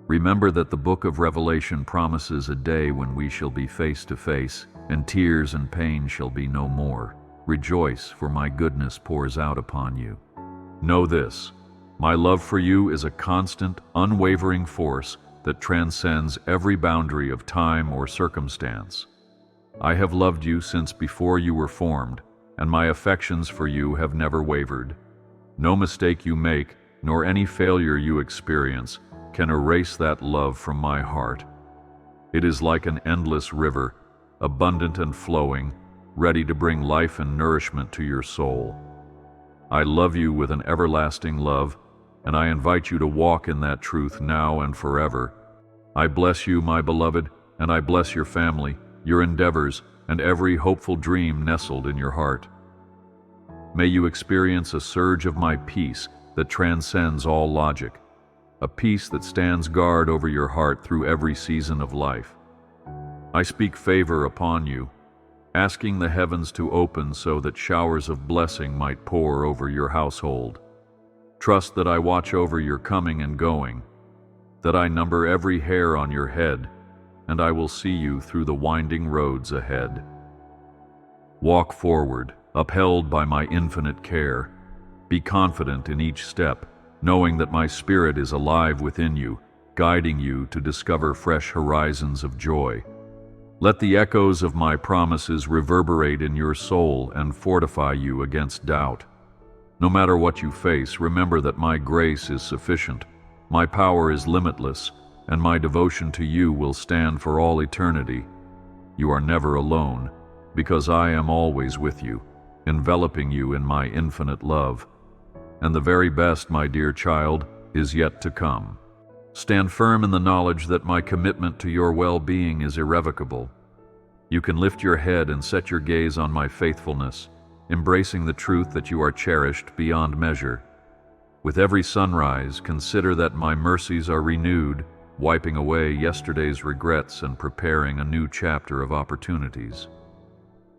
Remember that the book of Revelation promises a day when we shall be face to face, and tears and pain shall be no more. Rejoice, for my goodness pours out upon you. Know this, my love for you is a constant, unwavering force that transcends every boundary of time or circumstance. I have loved you since before you were formed, and my affections for you have never wavered. No mistake you make, nor any failure you experience, can erase that love from my heart. It is like an endless river, abundant and flowing, ready to bring life and nourishment to your soul. I love you with an everlasting love, and I invite you to walk in that truth now and forever. I bless you, my beloved, and I bless your family, your endeavors, and every hopeful dream nestled in your heart. May you experience a surge of my peace that transcends all logic, a peace that stands guard over your heart through every season of life. I speak favor upon you, asking the heavens to open so that showers of blessing might pour over your household. Trust that I watch over your coming and going, that I number every hair on your head, and I will see you through the winding roads ahead. Walk forward, upheld by my infinite care. Be confident in each step, knowing that my spirit is alive within you, guiding you to discover fresh horizons of joy. Let the echoes of my promises reverberate in your soul and fortify you against doubt. No matter what you face, remember that my grace is sufficient, my power is limitless, and my devotion to you will stand for all eternity. You are never alone, because I am always with you, enveloping you in my infinite love. And the very best, my dear child, is yet to come. Stand firm in the knowledge that my commitment to your well-being is irrevocable. You can lift your head and set your gaze on my faithfulness, embracing the truth that you are cherished beyond measure. With every sunrise, consider that my mercies are renewed, wiping away yesterday's regrets and preparing a new chapter of opportunities.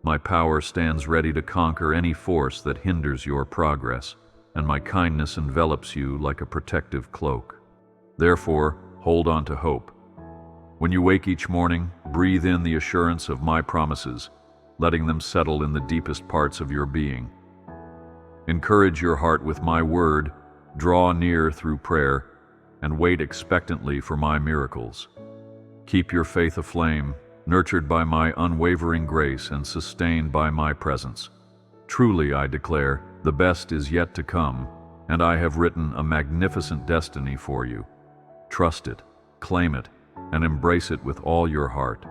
My power stands ready to conquer any force that hinders your progress, and my kindness envelops you like a protective cloak. Therefore, hold on to hope. When you wake each morning, breathe in the assurance of my promises, letting them settle in the deepest parts of your being. Encourage your heart with my word, draw near through prayer, and wait expectantly for my miracles. Keep your faith aflame, nurtured by my unwavering grace and sustained by my presence. Truly, I declare, the best is yet to come, and I have written a magnificent destiny for you. Trust it, claim it, and embrace it with all your heart.